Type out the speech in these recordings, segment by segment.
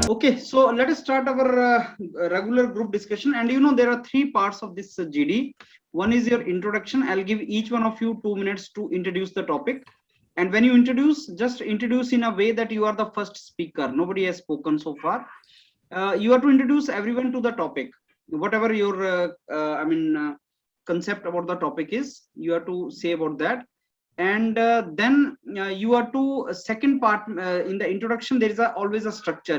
Okay, so let us start our regular group discussion. And there are three parts of this GD. One is your introduction. I'll give each one of you 2 minutes to introduce the topic. And when you introduce, just introduce in a way that you are the first speaker. Nobody has spoken so far. You have to introduce everyone to the topic. Whatever your, concept about the topic is, you have to say about that. And then you are to second part in the introduction. There is always a structure,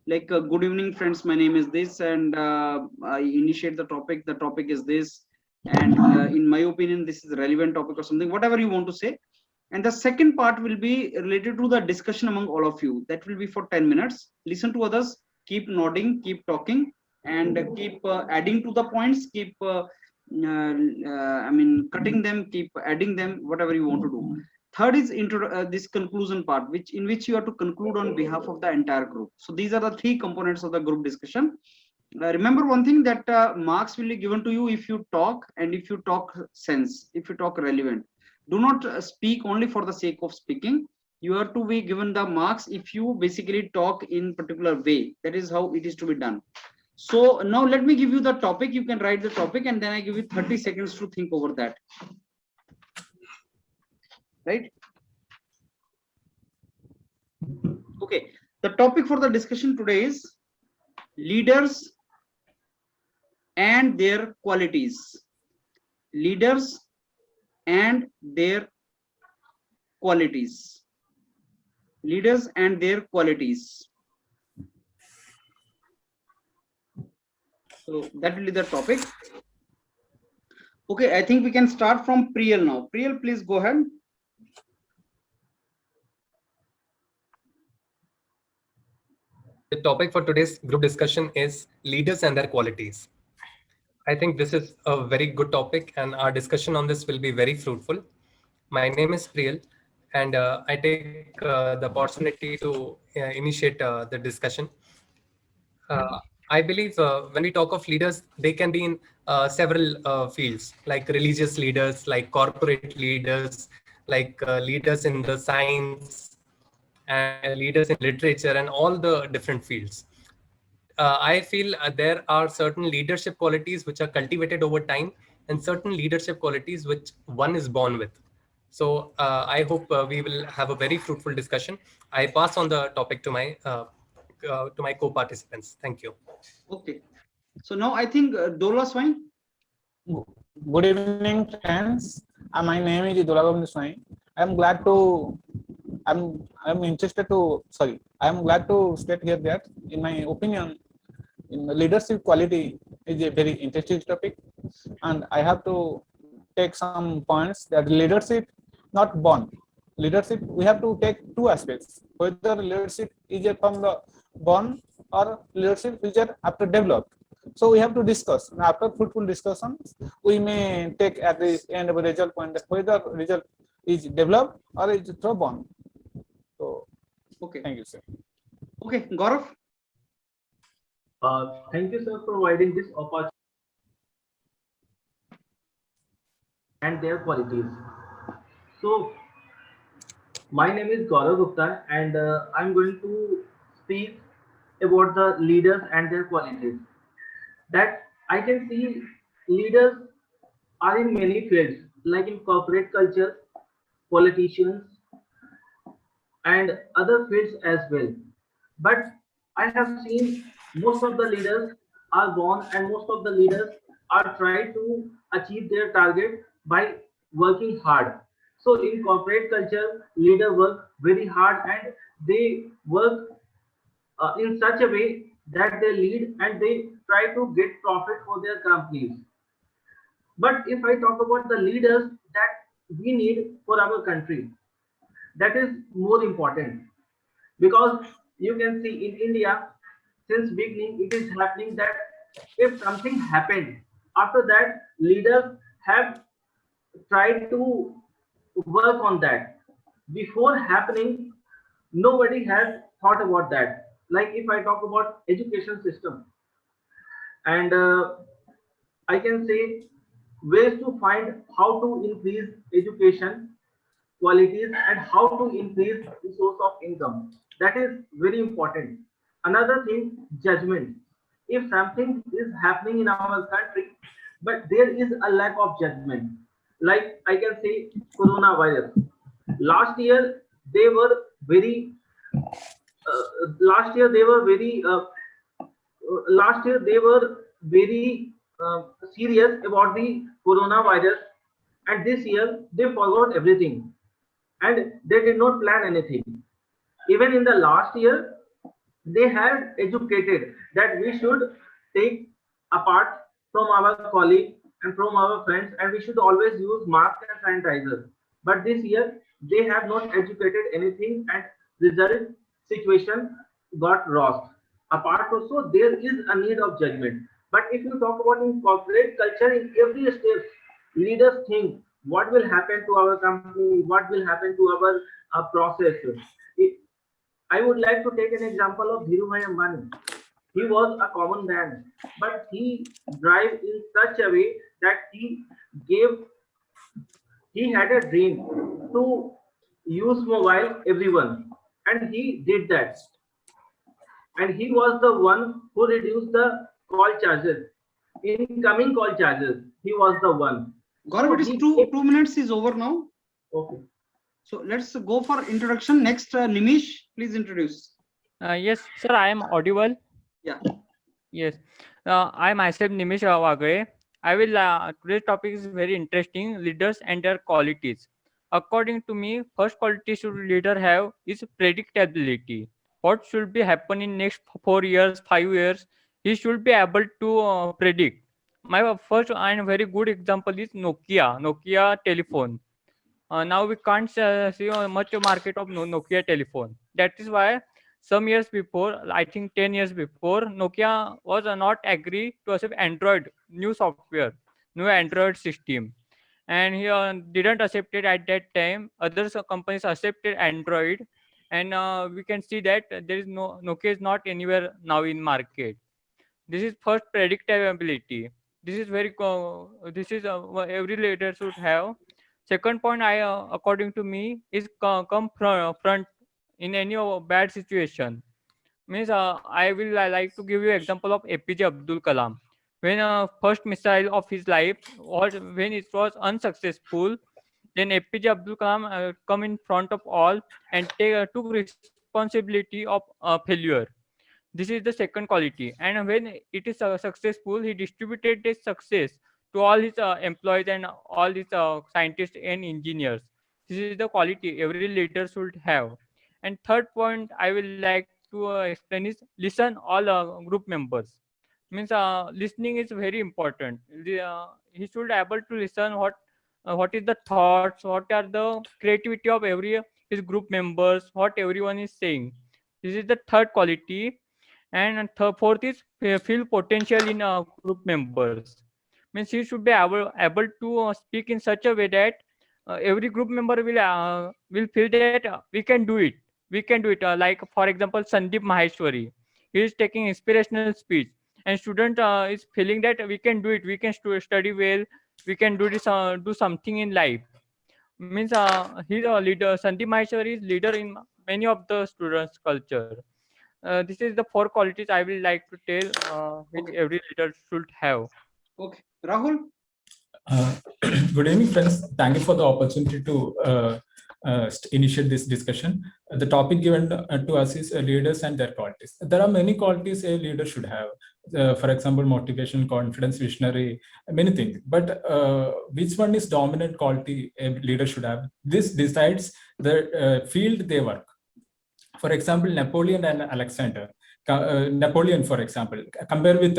like good evening friends, my name is this, and I initiate the topic is this, and in my opinion this is a relevant topic or something, whatever you want to say. And the second part will be related to the discussion among all of you. That will be for 10 minutes. Listen to others, keep nodding, keep talking, and keep adding to the points, keep cutting them, keep adding them, whatever you want to do. Third is this conclusion part, in which you have to conclude on behalf of the entire group. So these are the three components of the group discussion. Remember one thing, that marks will be given to you if you talk, and if you talk sense, if you talk relevant. Do not speak only for the sake of speaking. You are to be given the marks if you basically talk in particular way. That is how it is to be done. So now let me give you the topic. You can write the topic, and then I give you 30 seconds to think over that. Right? Okay. The topic for the discussion today is leaders and their qualities. Leaders and their qualities. Leaders and their qualities. So that will be the topic. Okay, I think we can start from Priyal now. Priyal, please go ahead. The topic for today's group discussion is leaders and their qualities. I think this is a very good topic, and our discussion on this will be very fruitful. My name is Priyal, and I take the opportunity to initiate the discussion. I believe when we talk of leaders, they can be in several fields, like religious leaders, like corporate leaders, like leaders in the science, and leaders in literature, and all the different fields. I feel there are certain leadership qualities which are cultivated over time, and certain leadership qualities which one is born with. So I hope we will have a very fruitful discussion. I pass on the topic to my co-participants. Thank you. Okay. So now I think Dola Swain. Good evening, friends. My name is Dolagovind Swain. I'm glad to. I'm interested to. Sorry, I'm glad to state here that, in my opinion, in the leadership quality is a very interesting topic, and I have to take some points that leadership not born. Leadership, we have to take two aspects: whether leadership is from the born or leadership is after developed. So we have to discuss. After fruitful discussions, we may take at the end of a result point that whether result is developed or is through born. So, okay, thank you, sir. Okay, Gaurav. Thank you, sir, for providing this opportunity and their qualities. So, my name is Gaurav Gupta, and I'm going to speak about the leaders and their qualities. That I can see leaders are in many fields, like in corporate culture, politicians, and other fields as well. But I have seen most of the leaders are born, and most of the leaders are trying to achieve their target by working hard. So in corporate culture, leader work very hard, and they work in such a way that they lead and they try to get profit for their companies. But if I talk about the leaders that we need for our country, that is more important, because you can see in India, since beginning it is happening that if something happened, after that leaders have tried to work on that. Before happening, nobody has thought about that. Like if I talk about education system, and I can say ways to find how to increase education qualities and how to increase the source of income. That is very important. Another thing, judgment. If something is happening in our country, but there is a lack of judgment, like I can say coronavirus. Last year they were very. Last year they were very. Last year they were very serious about the coronavirus, and this year they forgot everything and they did not plan anything. Even in the last year, they had educated that we should take apart from our colleague and from our friends, and we should always use mask and sanitizer. But this year, they have not educated anything, and result situation got lost. Apart also, there is a need of judgment. But if you talk about in corporate culture, in every step, leaders think what will happen to our company, what will happen to our process. I would like to take an example of Dhirubhai Ambani. He was a common man, but he drive in such a way that gave he had a dream to use mobile everyone, and he did that. And he was the one who reduced the call charges, incoming call charges. He was the one. Gaurav, it is he- 2 minutes is over now. Okay. So let's go for introduction. Next, Nimish, please introduce. Yes, sir, I am audible. Yeah. Yes, I myself Nimish Wagre. I will. Today's topic is very interesting. Leaders and their qualities. According to me, first quality should leader have is predictability. What should be happen in next 4 years, 5 years? He should be able to predict. My first and very good example is Nokia telephone. Now we can't see much market of Nokia telephone. That is why some years before, I think 10 years before, Nokia was not agree to accept Android new software, new Android system, and he didn't accept it at that time. Other companies accepted Android, and we can see that there is no Nokia is not anywhere now in market. This is first predictability. This is very this is every leader should have. Second point, I according to me is come front in any bad situation. Means I like to give you example of APJ Abdul Kalam. When first missile of his life, or when it was unsuccessful, then APJ Abdul Kalam come in front of all and took responsibility of failure. This is the second quality. And when it is successful, he distributed this success to all his employees and all his scientists and engineers. This is the quality every leader should have. And third point I will like to explain is listen all group members. Means listening is very important. He should able to listen what is the thoughts, what are the creativity of every his group members, what everyone is saying. This is the third quality. And fourth is feel potential in group members. Means he should be able to speak in such a way that every group member will feel that we can do it. We can do it. Like for example, Sandeep Maheshwari, he is taking inspirational speech, and student is feeling that we can do it. We can study well. We can do this. Do something in life. Means he's a leader. Sandeep Maheshwari is leader in many of the students' culture. This is the four qualities I will like to tell which Okay. every leader should have. Okay. Rahul, Good evening, friends. Thank you for the opportunity to initiate this discussion. The topic given to us is leaders and their qualities. There are many qualities a leader should have. For example, motivation, confidence, visionary, many things. But which one is dominant quality a leader should have? This decides the field they work. For example, Napoleon and Alexander. Napoleon, for example, compare with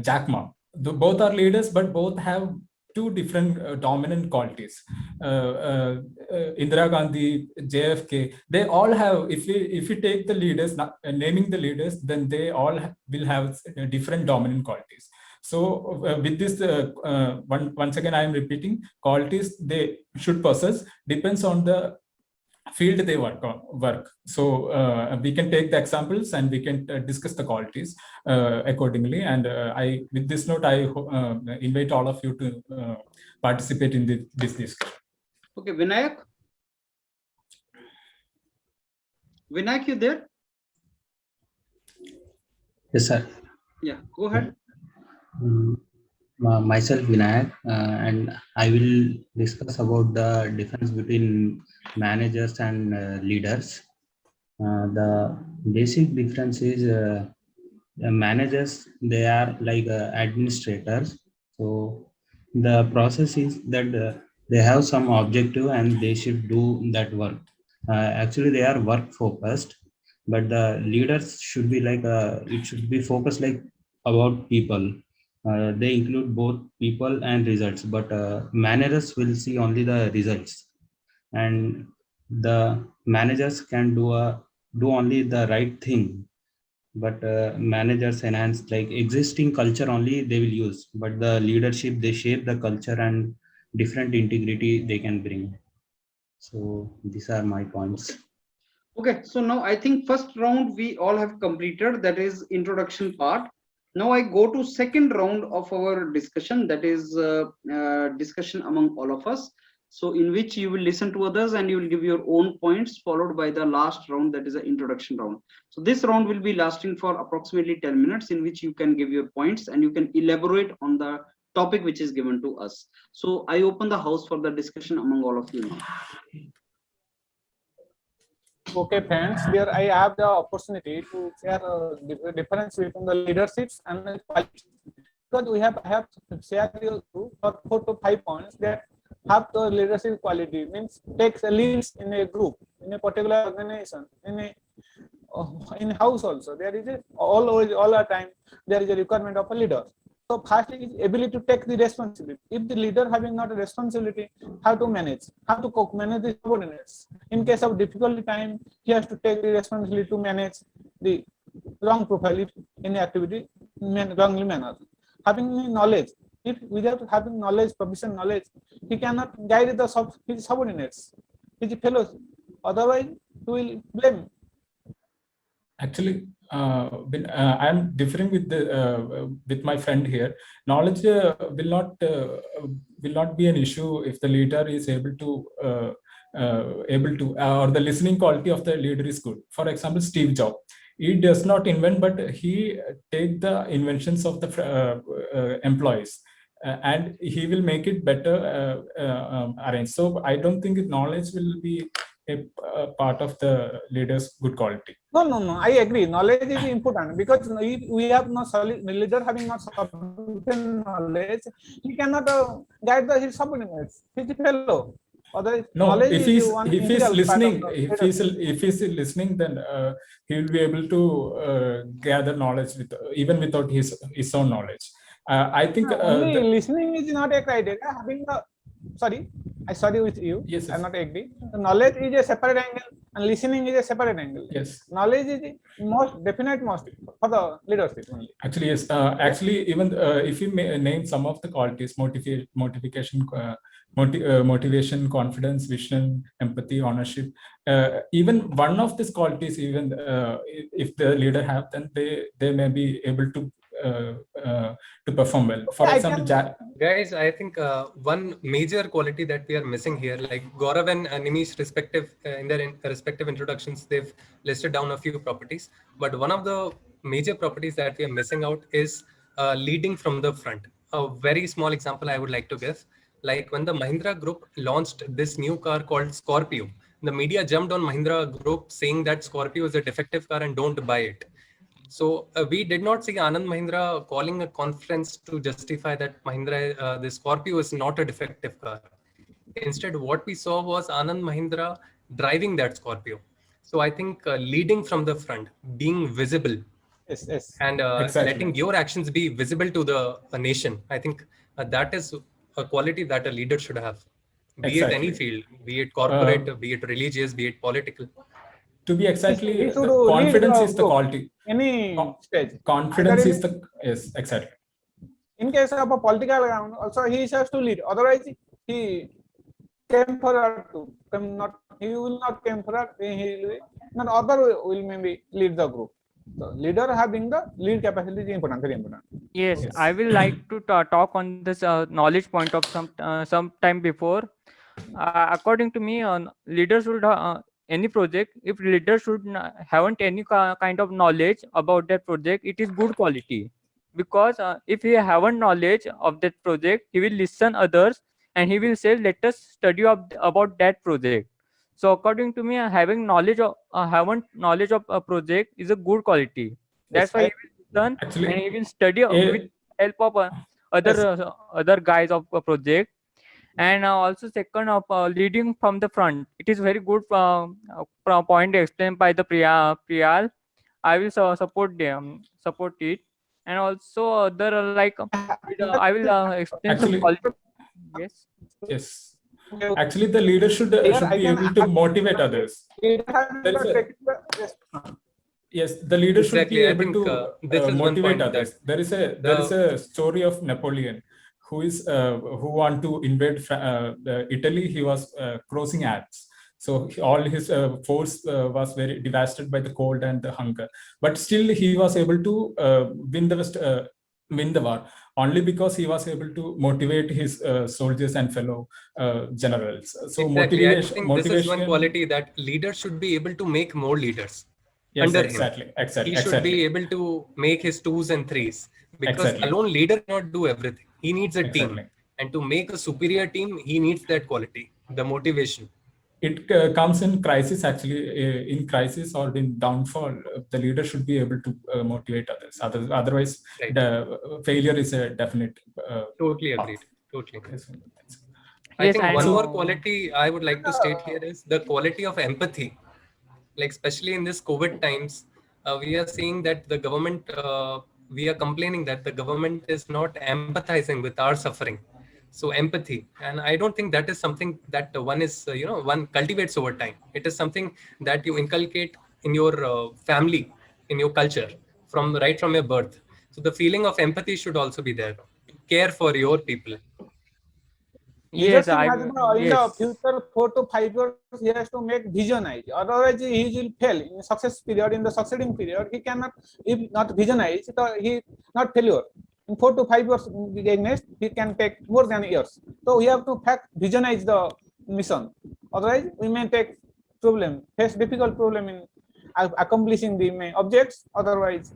Jack Ma. Both are leaders, but both have two different dominant qualities. Indira Gandhi, JFK, they all have, if we take the leaders, naming the leaders, then they all will have different dominant qualities. So with this, once again, I am repeating, qualities they should possess depends on the field they work. So we can take the examples and we can discuss the qualities accordingly. And with this note, I invite all of you to participate in this discussion. okay, Vinayak, you there? Yes, sir. Yeah, go ahead. Mm, Myself Vinayak, and I will discuss about the difference between managers and leaders. The basic difference is managers, they are like administrators. So the process is that they have some objective and they should do that work. Actually, they are work focused, but the leaders should be like it should be focused like about people. They include both people and results, but managers will see only the results, and the managers can do only the right thing, but managers enhance like existing culture only they will use, but the leadership they shape the culture and different integrity they can bring. So these are my points. Okay, so now I think first round we all have completed, that is introduction part. Now I go to second round of our discussion, that is discussion among all of us. So in which you will listen to others and you will give your own points, followed by the last round, that is the introduction round. So this round will be lasting for approximately 10 minutes, in which you can give your points and you can elaborate on the topic which is given to us. So I open the house for the discussion among all of you now. Okay, friends, here I have the opportunity to share the difference between the leaderships and the qualities. Because I have shared you for 4 to 5 points that have the leadership quality, means takes a leads in a group, in a particular organization, in house also. There is all the time there is a requirement of a leader. So firstly is ability to take the responsibility. If the leader having not a responsibility, how to manage, manage the subordinates. In case of difficult time, he has to take the responsibility to manage the wrong profile in the activity wrongly manner. Having knowledge, if without having knowledge, proficient knowledge, he cannot guide his subordinates, his fellows. Otherwise, he will blame. Actually, I'm differing with my friend here. Knowledge will not be an issue if the leader is able to or the listening quality of the leader is good. For example, Steve Jobs. He does not invent, but he take the inventions of the employees, and he will make it better arranged. So I don't think knowledge will be a part of the leader's good quality. No. I agree. Knowledge is important because if we have no solid leader having not sufficient knowledge, he cannot guide his subordinates, his fellow. Otherwise, No, knowledge if is he's one if he's integral listening, part of the if he's listening, then he will be able to gather knowledge even without his own knowledge. I think only listening is not a criteria. Having the I sorry with you. Yes, I'm yes. not agree. The knowledge is a separate angle, and listening is a separate angle. Yes. Knowledge is the most definite most for the leadership only. Actually, yes. Actually, even if you name some of the qualities, motivation, confidence, vision, empathy, ownership, even one of these qualities, even if the leader have, then they may be able to perform well. For example, guys, I think one major quality that we are missing here, like Gaurav and Nimish, in their respective introductions, they've listed down a few properties. But one of the major properties that we are missing out is leading from the front. A very small example I would like to give, like when the Mahindra Group launched this new car called Scorpio, the media jumped on Mahindra Group saying that Scorpio is a defective car and don't buy it. So we did not see Anand Mahindra calling a conference to justify that the Scorpio is not a defective car. Instead, what we saw was Anand Mahindra driving that Scorpio. So I think leading from the front, being visible, yes. and Exactly. letting your actions be visible to the nation. I think that is a quality that a leader should have, be it any field, be it corporate, be it religious, be it political. To be exactly, He should the confidence lead is the quality. Any stage. Confidence is the, yes, exactly. In case of a political ground, also he has to lead. Otherwise, he came forward to come not. He will not come forward. He will not. Other will maybe lead the group. So leader having the lead capacity is important, very important. Yes, Yes. I will like to talk on this knowledge point of some time before. According to me, leaders should any project, if leader should haven't any kind of knowledge about that project, it is good quality. Because if he haven't knowledge of that project, he will listen others and he will say, let us study about that project. So according to me, having knowledge of haven't knowledge of a project is a good quality. Yes, That's why he will learn and Actually, he will study with a, help of other yes, other guys of a project. And also second of leading from the front, it is very good point explained by the Priyal. I will support them, support it. And also other like I will explain some actually, quality. Yes. yes. Actually, the leader should I be can able to motivate others. There is a, yes, the leader should be Exactly. I able think to this is one motivate point that others. There is a story of Napoleon who want to invade Italy. He was crossing Alps. So all his force was very devastated by the cold and the hunger, but still he was able to win the war only because he was able to motivate his soldiers and fellow generals. So exactly. I motivation, think this is one motivation. quality that leaders should be able to make more leaders Yes, under exactly, him. exactly, He should be exactly, able to make his twos and threes, because exactly, alone leader cannot do everything. He needs a team, exactly. and to make a superior team, he needs that quality, the motivation. It comes in crisis actually. In crisis or in downfall, the leader should be able to motivate others. Otherwise, Right. the failure is a definite Totally path. agreed. Totally. Yes. I Yes, think and one more quality I would like to state here is the quality of empathy. Like especially in this COVID times, we are seeing that the government, we are complaining that the government is not empathizing with our suffering. So empathy, and I don't think that is something that one is, one cultivates over time. It is something that you inculcate in your family, in your culture, from right from your birth. So the feeling of empathy should also be there. Care for your people. yes, Leadership has in the yes. future 4 to 5 years he has to make visionize, otherwise he will fail in success period. In the succeeding period he cannot, if not visionize, so he not failure. In 4 to 5 years next he can take more than years. So we have to fact visionize the mission, otherwise we may take problem, face difficult problem in accomplishing the objects. Otherwise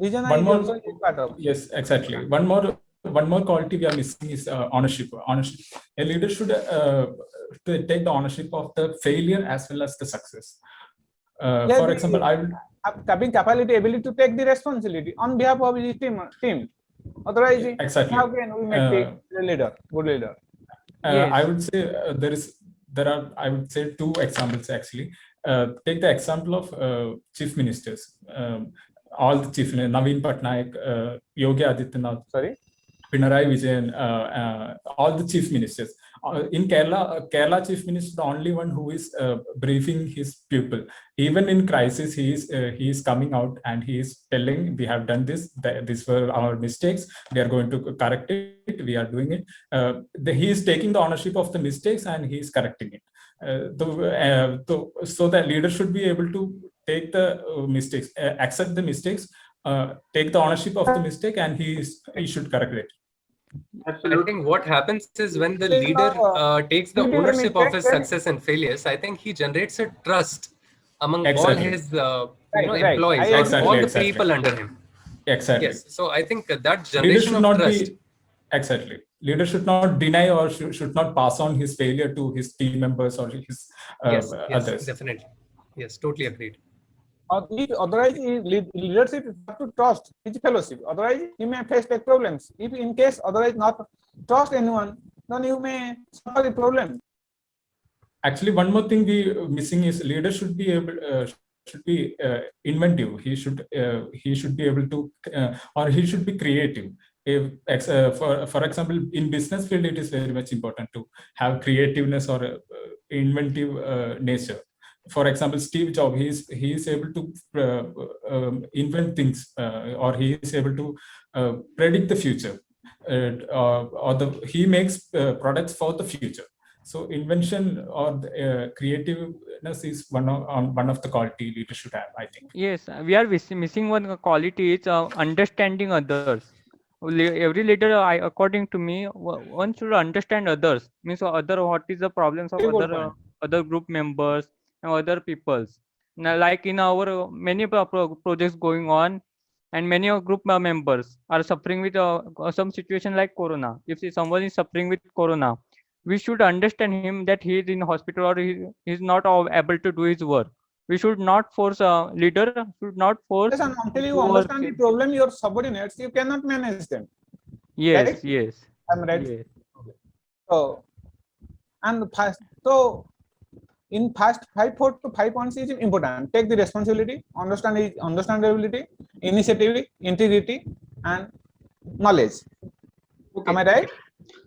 visionize One more, also is part of. yes, exactly. One more quality we are missing is ownership. Ownership. A leader should take the ownership of the failure as well as the success. Yeah, For example, I will. having capability, ability to take the responsibility on behalf of his team. Otherwise, Exactly. how can we make the leader, good leader? Yes. I would say there are I would say two examples actually. Take the example of chief ministers. All the chief, Naveen Patnaik, Yogi Adityanath, Sorry. Pinarayi Vijayan, all the chief ministers. In Kerala, Kerala chief minister is the only one who is briefing his people. Even in crisis, he is coming out and he is telling, we have done this, these were our mistakes, we are going to correct it, we are doing it. He is taking the ownership of the mistakes and he is correcting it. So that leader should be able to take the mistakes, accept the mistakes, take the ownership of the mistake, and he should correct it. I think what happens is when the There is leader no, takes the leader ownership of mistake, his then- success and failures, I think he generates a trust among all Exactly. his Right. employees I or Exactly, all the exactly. people under him. Exactly. Yes. So I think that Leader generation should of not trust. be exactly. Leader should not deny or should not pass on his failure to his team members or his Yes, others. definitely. Yes, totally agreed. Otherwise, leadership is not to trust his fellowship. Otherwise, you may face the problems. If in case otherwise not trust anyone, then you may suffer the problem. Actually, one more thing we missing is leader should be able should be inventive. He should be able to or he should be creative. If for example, in business field, it is very much important to have creativeness or inventive nature. For example, Steve Jobs, he is able to invent things, or he is able to predict the future, he makes products for the future. So invention or creativeness is one of the quality leaders should have, I think. Yes, we are missing one quality is understanding others. Every leader, according to me, one should understand others. Means other what is the problems of Very good other point. other group members, and other peoples. Now, like in our many projects going on, and many of group members are suffering with some situation like corona. If someone is suffering with corona, we should understand him that he is in hospital or he is not able to do his work. We should not force a leader should not force Yes, and until you to work. understand the problem, your subordinates, you cannot manage them. Yes, Right? yes, I'm right. yes. So, and fast. So, in fast 4 to 5 points is important. Take the responsibility, understandability, initiative, integrity, and knowledge. Okay. Am I right?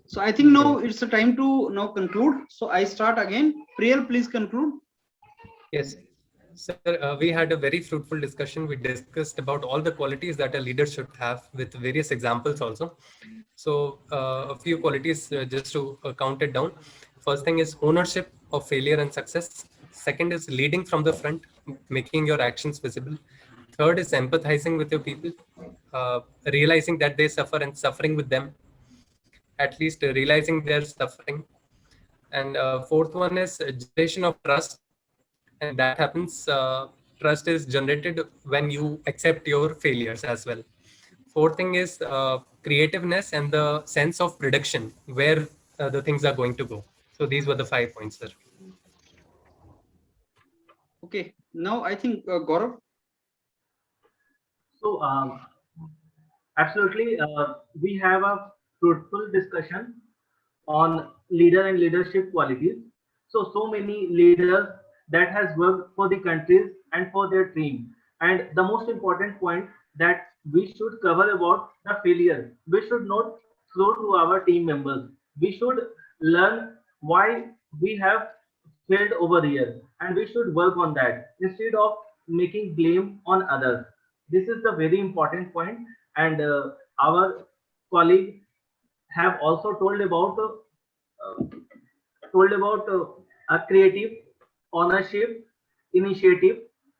So I think now it's a time to now conclude. So I start again. Priyal, please conclude. Yes, sir, we had a very fruitful discussion. We discussed about all the qualities that a leader should have with various examples also. So a few qualities just to count it down. First thing is ownership of failure and success. Second is leading from the front, making your actions visible. Third is empathizing with your people, realizing that they suffer and suffering with them, at least realizing their suffering. And fourth one is generation of trust, and that happens. Trust is generated when you accept your failures as well. Fourth thing is creativeness and the sense of prediction where the things are going to go. So these were the 5 points, sir. Okay. Now I think Gaurav. So absolutely, we have a fruitful discussion on leader and leadership qualities. So many leaders that has worked for the countries and for their team. And the most important point that we should cover about the failure. We should not throw to our team members. We should learn why we have failed over here, and we should work on that instead of making blame on others. This is the very important point, and our colleague have also told about a creative ownership initiative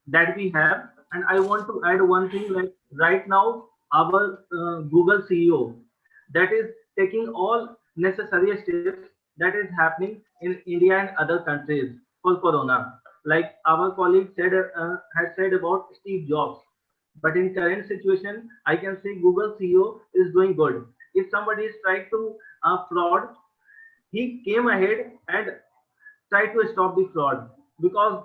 that we have. And I want to add one thing, like right now our Google CEO that is taking all necessary steps that is happening in India and other countries for corona, like our colleague said, has said about Steve Jobs. But in current situation, I can say Google CEO is doing good. If somebody is trying to fraud, he came ahead and tried to stop the fraud, because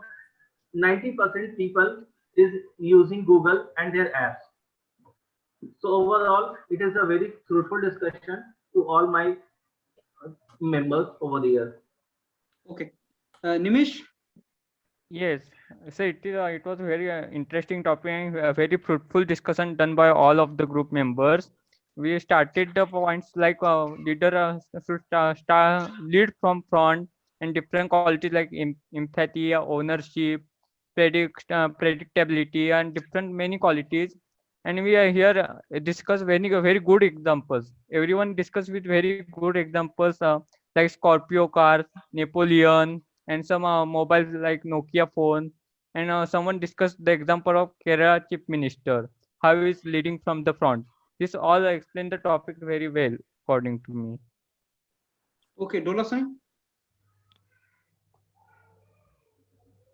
90% people is using Google and their apps. So overall, it is a very fruitful discussion to all my members over the year. Okay. Nimish. Yes, so it was a very interesting topic and a very fruitful discussion done by all of the group members. We started the points like leader should lead from front, and different qualities like empathy, ownership, predictability, and different many qualities. And we are here discuss very good examples. Everyone discussed with very good examples like Scorpio cars, Napoleon, and some mobile like Nokia phone. And someone discussed the example of Kerala chief minister, how he is leading from the front. This all explain the topic very well, according to me. Okay, Dola Singh.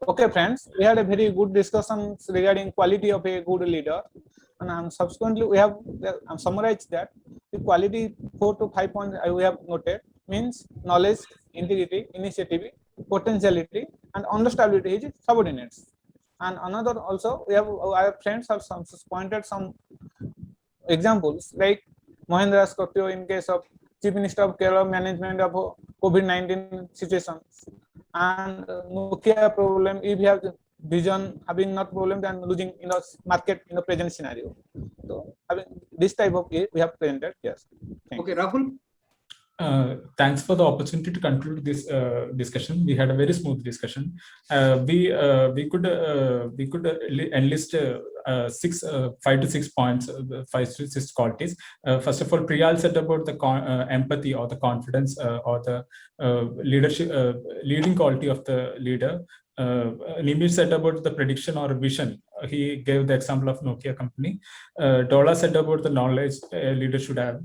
Okay, friends, we had a very good discussion regarding quality of a good leader, and subsequently we have summarized that the quality 4 to 5 points we have noted means knowledge, integrity, initiative, potentiality, and understandability is subordinates. And another also we have our friends have pointed some examples like Mahendra Scorpio in case of Chief Minister of Kerala management of COVID-19 situations, and Nokia problem if you have vision having not problem than losing in the market in the present scenario. So having this type of case we have presented. Yes. Okay, Rahul. Thanks for the opportunity to conclude this discussion. We had a very smooth discussion. We could enlist 5 to 6 points, 5 to 6 qualities. First of all, Priyal said about the empathy or the confidence or the leadership, leading quality of the leader. Nimish said about the prediction or vision. He gave the example of Nokia company. Dola said about the knowledge a leader should have.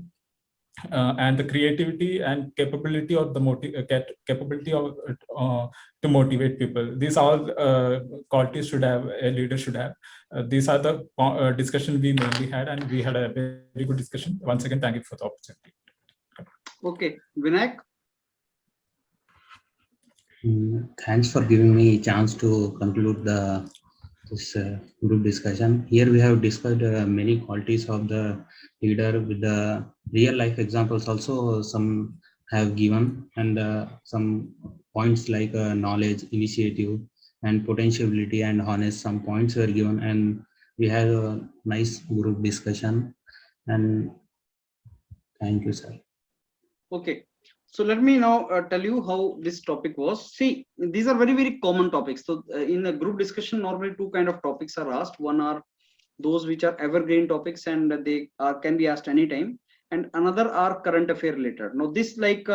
and the creativity and capability of the capability of to motivate people. These all qualities should have a leader should have. These are the discussion we mainly had, and we had a very good discussion. Once again, thank you for the opportunity. Okay, Vinayak. Thanks for giving me a chance to conclude this group discussion. Here we have discussed many qualities of the leader with the real life examples also some have given, and some points like knowledge, initiative, and potentiality and honest, some points were given, and we had a nice group discussion, and thank you, sir. Okay, so let me now tell you how this topic was. See, these are very, very common topics. So in a group discussion, normally two kind of topics are asked. One are those which are evergreen topics and they can be asked anytime. And another are current affair related. Now this like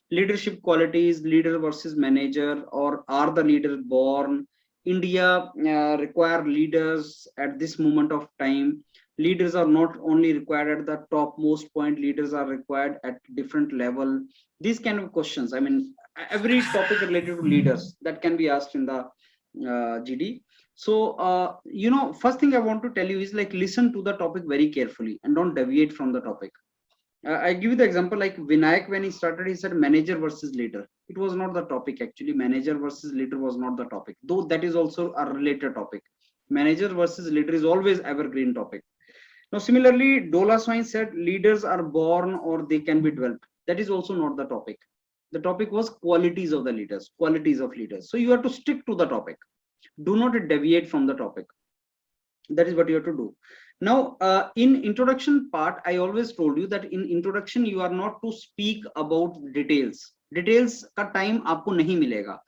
leadership qualities, leader versus manager, or are the leaders born? India require leaders at this moment of time. Leaders are not only required at the topmost point, leaders are required at different level. These kind of questions, I mean, every topic related to leaders that can be asked in the GD. So you know, first thing I want to tell you is like listen to the topic very carefully and don't deviate from the topic. I give you the example like Vinayak, when he started, he said manager versus leader. It was not the topic actually. Manager versus leader was not the topic, though that is also a related topic. Manager versus leader is always evergreen topic. Now, similarly, Dola Swain said leaders are born or they can be developed. That is also not the topic. The topic was qualities of the leaders, qualities of leaders. So you have to stick to the topic. Do not deviate from the topic. That is what you have to do. Now, in introduction part, I always told you that in introduction, you are not to speak about details. Details ka time aapko nahi milega.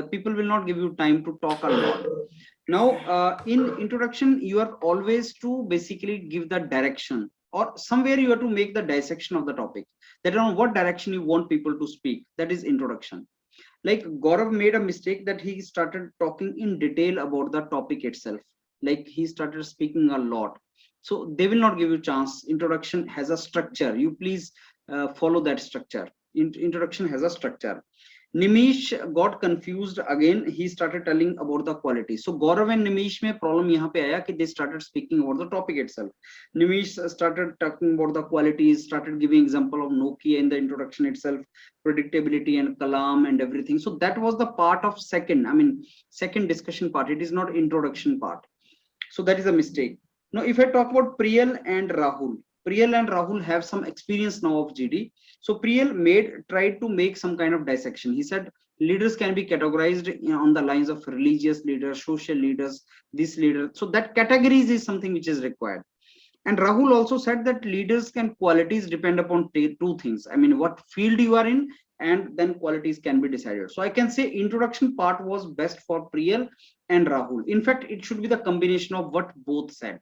People will not give you time to talk a lot. Now, in introduction, you are always to basically give the direction, or somewhere you have to make the dissection of the topic. That on what direction you want people to speak. That is introduction. Like Gaurav made a mistake that he started talking in detail about the topic itself. Like he started speaking a lot. So they will not give you chance. Introduction has a structure. You please follow that structure. Introduction has a structure. Nimish got confused again. He started telling about the quality. So Gaurav and Nimish mein problem yahan pe aaya ki they started speaking about the topic itself. Nimish started talking about the qualities, started giving example of Nokia in the introduction itself, predictability and Kalam and everything. So that was the part of second discussion part. It is not introduction part. So that is a mistake. Now, if I talk about Priyal and Rahul have some experience now of GD. So Priyal tried to make some kind of dissection. He said leaders can be categorized on the lines of religious leaders, social leaders, this leader. So that categories is something which is required. And Rahul also said that leaders can qualities depend upon two things. I mean, what field you are in, and then qualities can be decided. So I can say introduction part was best for Priyal and Rahul. In fact, it should be the combination of what both said.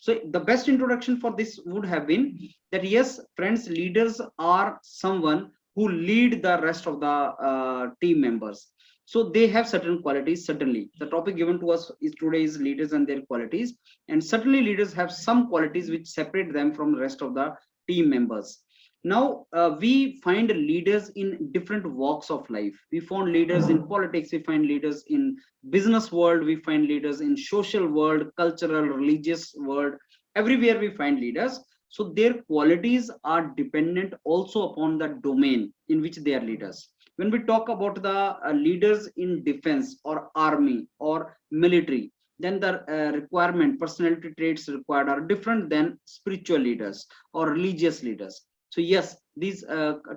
So the best introduction for this would have been that yes, friends, leaders are someone who lead the rest of the team members. So they have certain qualities. Certainly the topic given to us is today is leaders and their qualities, and certainly leaders have some qualities which separate them from the rest of the team members. Now we find leaders in different walks of life. We found leaders in politics, we find leaders in business world, we find leaders in social world, cultural, religious world. Everywhere we find leaders. So their qualities are dependent also upon the domain in which they are leaders. When we talk about the leaders in defense or army or military, then the requirement, personality traits required are different than spiritual leaders or religious leaders. So yes, these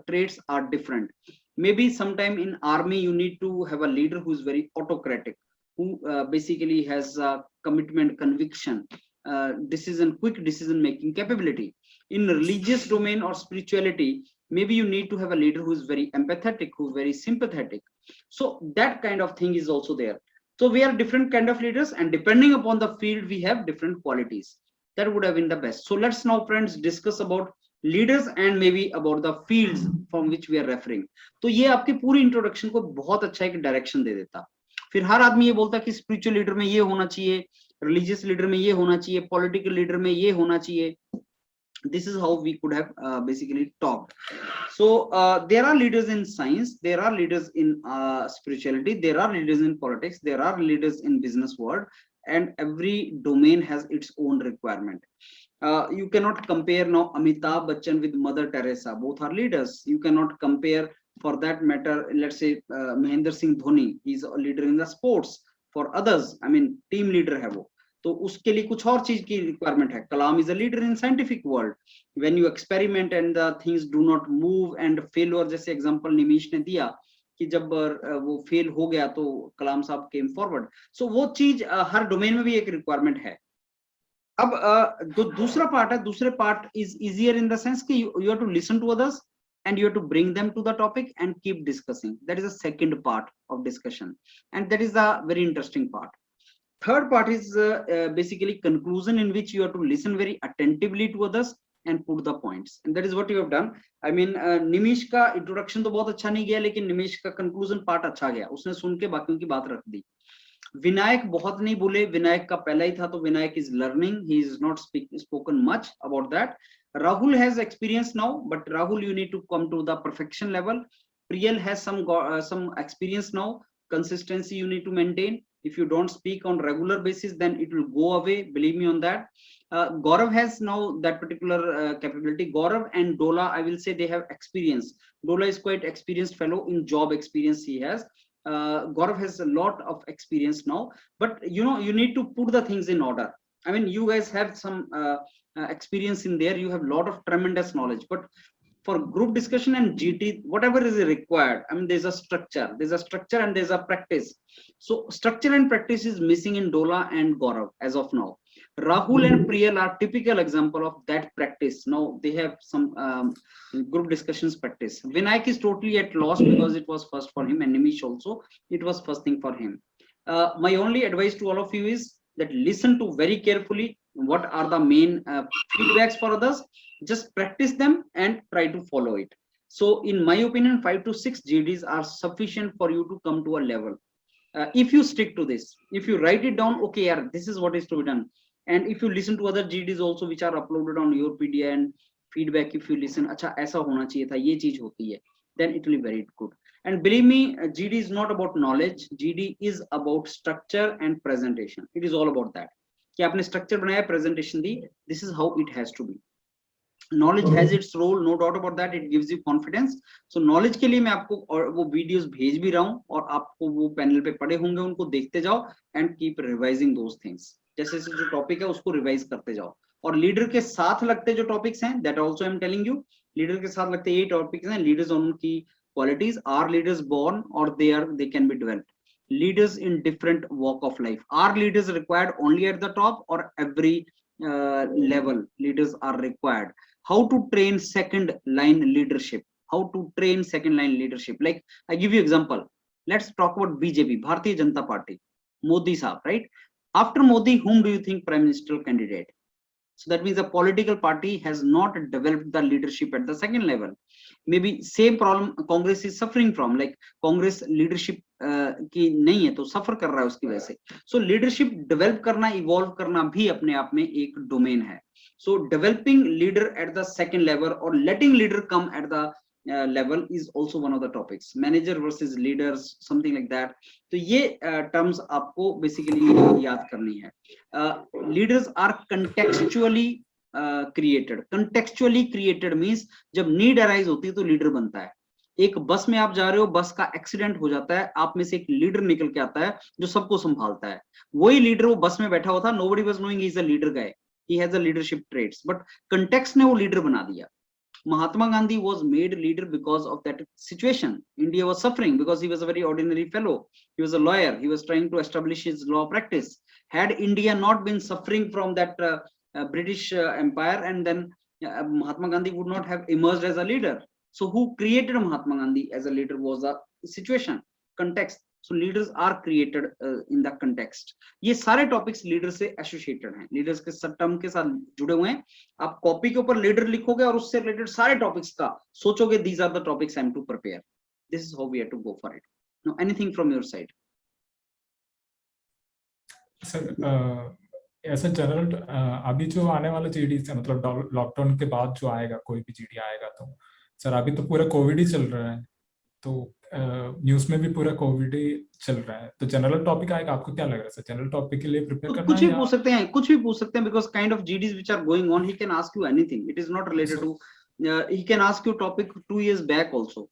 traits are different. Maybe sometime in army, you need to have a leader who is very autocratic, who basically has commitment, conviction, quick decision making capability. In religious domain or spirituality, maybe you need to have a leader who is very empathetic, who is very sympathetic. So that kind of thing is also there. So we are different kind of leaders, and depending upon the field, we have different qualities. That would have been the best. So let's now, friends, discuss about leaders and maybe about the fields from which we are referring. तो ये आपके पूरी introduction को बहुत अच्छा एक direction दे देता. फिर हर आदमी ये बोलता कि स्पिरिचुअल लीडर में ये होना चाहिए, रिलीजियस लीडर में ये होना चाहिए, पॉलिटिकल लीडर में ये होना चाहिए. This is how we could have basically talked. So there are leaders in science, there are leaders in spirituality, there are leaders in politics, there are leaders in business world, and every domain has its own requirement. You cannot compare now Amitabh Bachchan with Mother Teresa. Both are leaders. You cannot compare, for that matter, let's say Mahendra Singh Dhoni, he's a leader in the sports. For others, I mean, team leader है वो, तो उसके लिए कुछ और चीज की requirement है. Kalam is a leader in scientific world. When you experiment and the things do not move and failure, जैसे एग्जांपल निमिष ने दिया कि जब वो फेल हो गया तो कलाम साहब केम फॉरवर्ड. सो वो चीज हर डोमेन में भी एक रिक्वायरमेंट है. अब जो दूसरा पार्ट है, दूसरे part is easier in the sense कि you have to listen to others and you have to bring them to the topic and keep discussing. That is the second part of discussion, and that is the very interesting part. Third part is basically conclusion, in which you have to listen very attentively to others and put the points, and that is what you have done. I mean, निमिष का introduction तो बहुत अच्छा नहीं गया, लेकिन निमिष का conclusion part अच्छा गया. उसने सुन के बाकियों की बात रख दी. विनायक बहुत नहीं बोले, विनायक का पहला ही था, तो Vinayak is learning, he is not spoken much about that. Rahul has experience now, but Rahul, you need to come to the perfection level. Priyal has some experience now. Consistency you need to maintain. If you don't speak on regular basis, then it will go away. Believe me on that. Gaurav has now that particular capability. Gaurav and Dola, I will say they have experience. Dola is quite experienced fellow in job experience he has. Gaurav has a lot of experience now, but you know, you need to put the things in order. I mean, you guys have some experience in there. You have a lot of tremendous knowledge, but for group discussion and GT, whatever is required, I mean, there's a structure and there's a practice. So structure and practice is missing in Dola and Gaurav as of now. Rahul and Priyal are typical example of that practice. Now they have some group discussions practice. Vinayak is totally at loss because it was first for him, and Nimish also, it was first thing for him. My only advice to all of you is that listen to very carefully what are the main feedbacks for others. Just practice them and try to follow it. So in my opinion, 5 to 6 GDs are sufficient for you to come to a level. If you stick to this, if you write it down, okay, yeah, this is what is to be done. And if you listen to other GDs also, which are uploaded on your PDA, and feedback, if you listen, अच्छा ऐसा होना चाहिए था, ये चीज होती है, then it will be very good. And believe me, GD is not about knowledge. GD is about structure and presentation. It is all about that. कि आपने structure बनाया, presentation the, this is how it has to be. Knowledge has its role, no doubt about that. It gives you confidence. So knowledge के लिए मैं आपको और वो videos भेज भी रहा हूँ, और आपको वो panel पे पड़े होंगे, उनको देखते जाओ and keep revising those things. जैसे जैसे जो topic है उसको revise करते जाओ, और leader के साथ लगते जो topics हैं, that also I am telling you, leader के साथ लगते ये topics हैं, leaders on उनकी qualities. Are leaders born, or they can be developed? Leaders in different walk of life. Are leaders required only at the top, or every level leaders are required? How to train second line leadership? How to train second line leadership? Like, I give you example. Let's talk about BJP, Bharatiya Janata Party, Modi Saab, right? After Modi, whom do you think prime minister candidate? So that means the political party has not developed the leadership at the second level. Maybe same problem Congress is suffering from, like Congress leadership की नहीं है तो suffer कर रहा है उसकी वजह से. So leadership develop करना, evolve करना भी अपने आप में एक domain है. So developing leader at the second level, or letting leader come at the level, is also one of the topics. Manager versus leaders, something like that. तो ये terms आपको basically याद करनी है. Leaders are contextually created. Contextually created means जब need arise होती है तो leader बनता है. एक बस में आप जा रहे हो, बस का एक्सीडेंट हो जाता है, आप में से एक लीडर निकल के आता है जो सबको संभालता है. वही लीडर वो बस में बैठा हुआ था, nobody was knowing he is a leader guy. He has a leadership traits, but context ने वो लीडर बना दिया. Mahatma Gandhi was made leader because of that situation. India was suffering because he was a very ordinary fellow. He was a lawyer. He was trying to establish his law practice. Had India not been suffering from that British Empire, and then Mahatma Gandhi would not have emerged as a leader. So who created Mahatma Gandhi as a leader was a situation, context. So leaders are created in the context. ये सारे topics leader से associated हैं, leaders के सब term के साथ जुड़े हुए हैं. आप copy के ऊपर leader लिखोगे और उससे related सारे topics का सोचोगे, these are the topics I am to prepare. This is how we have to go for it. Now, anything from your side? Sir, ऐसा जनरल अभी जो आने वाला जीडी है, मतलब लॉकडाउन के बाद जो आएगा, कोई भी जीडी आएगा, तो सर अभी तो पूरा कोविड ही चल रहा है, तो न्यूज में भी पूरा कोविड ही चल रहा है, तो जनरल टॉपिक आएगा, आपको क्या लग रहा है सर? जनरल टॉपिक के लिए प्रिपेयर करना कुछ है भी या पूछ सकते हैं, कुछ भी पूछ सकते हैं, because kind of GDs which are going on, he can ask you anything. It is not related to he can ask you topic 2 years back also.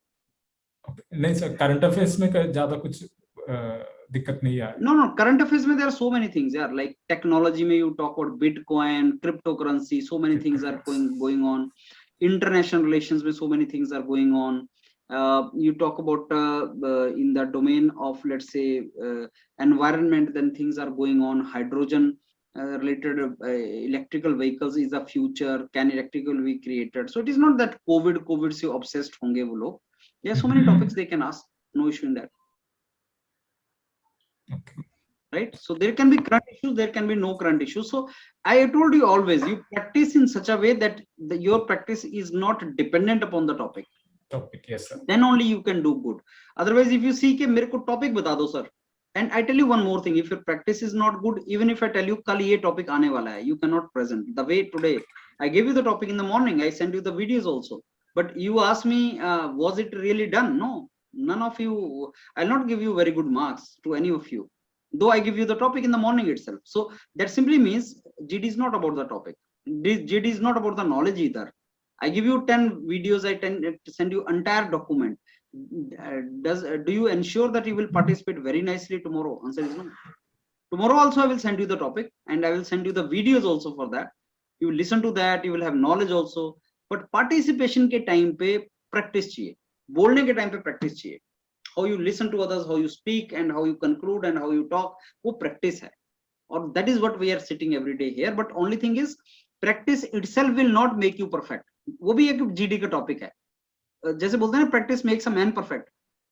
नहीं सर, करंट अफेयर्स में ज्यादा कुछ दिक्कत नहीं है? No, current affairs में there are so many things, yeah, like technology में you talk about Bitcoin, cryptocurrency, so many things are going on. International relations में so many things are going on. You talk about in the domain of, let's say, environment, then things are going on. Hydrogen related electrical vehicles is the future. Can electrical be created? So it is not that COVID से obsessed होंगे वो लोग. There are so many topics they can ask. No issue in that. Okay. Right, so there can be current issues, there can be no current issues. So I told you always, you practice in such a way that your practice is not dependent upon the topic. Yes sir. Then only you can do good. Otherwise, if you see कि मेरे को topic बता दो sir, and I tell you one more thing, if your practice is not good, even if I tell you कल ये topic आने वाला है, you cannot present. The way today I gave you the topic in the morning, I sent you the videos also, but you ask me was it really done? No, none of you. I'll not give you very good marks to any of you, though I give you the topic in the morning itself. So that simply means GD is not about the topic. GD is not about the knowledge either. I give you 10 videos, I send you entire document. Do you ensure that you will participate very nicely tomorrow? Answer is no. Tomorrow also I will send you the topic and I will send you the videos also for that. You will listen to that, you will have knowledge also. But participation के time पे practice चाहिए, बोलने के time पे practice चाहिए. How you listen to others, how you speak, and how you conclude and how you talk, वो practice है. Or that is what we are sitting every day here. But only thing is, practice itself will not make you perfect. वो भी एक GD का topic है. जैसे बोलते हैं ना, practice makes a man perfect.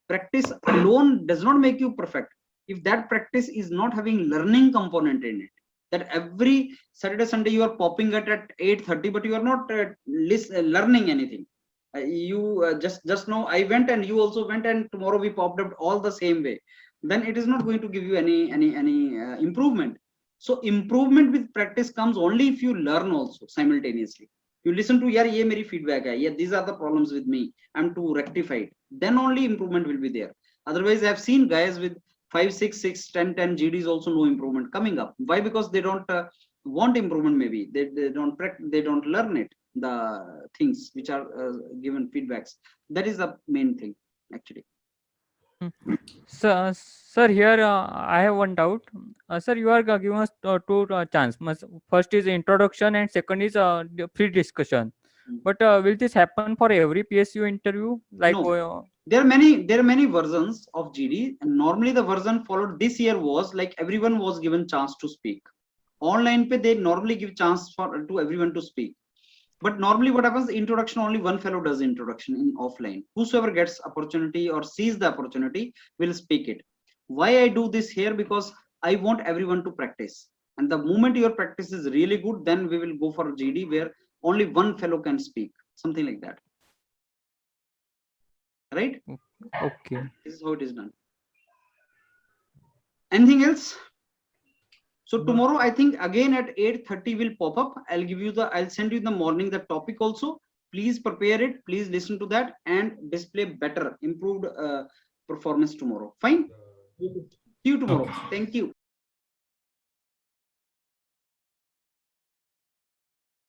Practice alone does not make you perfect. If that practice is not having learning component in it, that every Saturday, Sunday you are popping at 8:30, but you are not learning anything. You just know I went and you also went and tomorrow we popped up all the same way, then it is not going to give you any improvement. So improvement with practice comes only if you learn also simultaneously. You listen to, yaar ye meri feedback hai, yeah, these are the problems with me, I'm to rectify it, then only improvement will be there. Otherwise I have seen guys with 5, 6, 6, 10 GDs also no improvement coming up. Why? Because they don't want improvement. Maybe they don't learn it, the things which are given feedbacks. That is the main thing actually. Sir, here I have one doubt. Sir, you are giving us two chance. First is introduction and second is the free discussion. But will this happen for every PSU interview? Like no. There are many versions of GD, and normally the version followed this year was like everyone was given chance to speak. Online pe they normally give chance to everyone to speak. But normally what happens, introduction, only one fellow does introduction in offline. Whosoever gets opportunity or sees the opportunity will speak it. Why I do this here? Because I want everyone to practice. And the moment your practice is really good, then we will go for GD where only one fellow can speak. Something like that. Right? Okay. This is how it is done. Anything else? So tomorrow, I think again at 8:30 will pop up. I'll send you in the morning the topic also. Please prepare it. Please listen to that and display better, improved performance tomorrow. Fine. See you tomorrow. Okay. Thank you.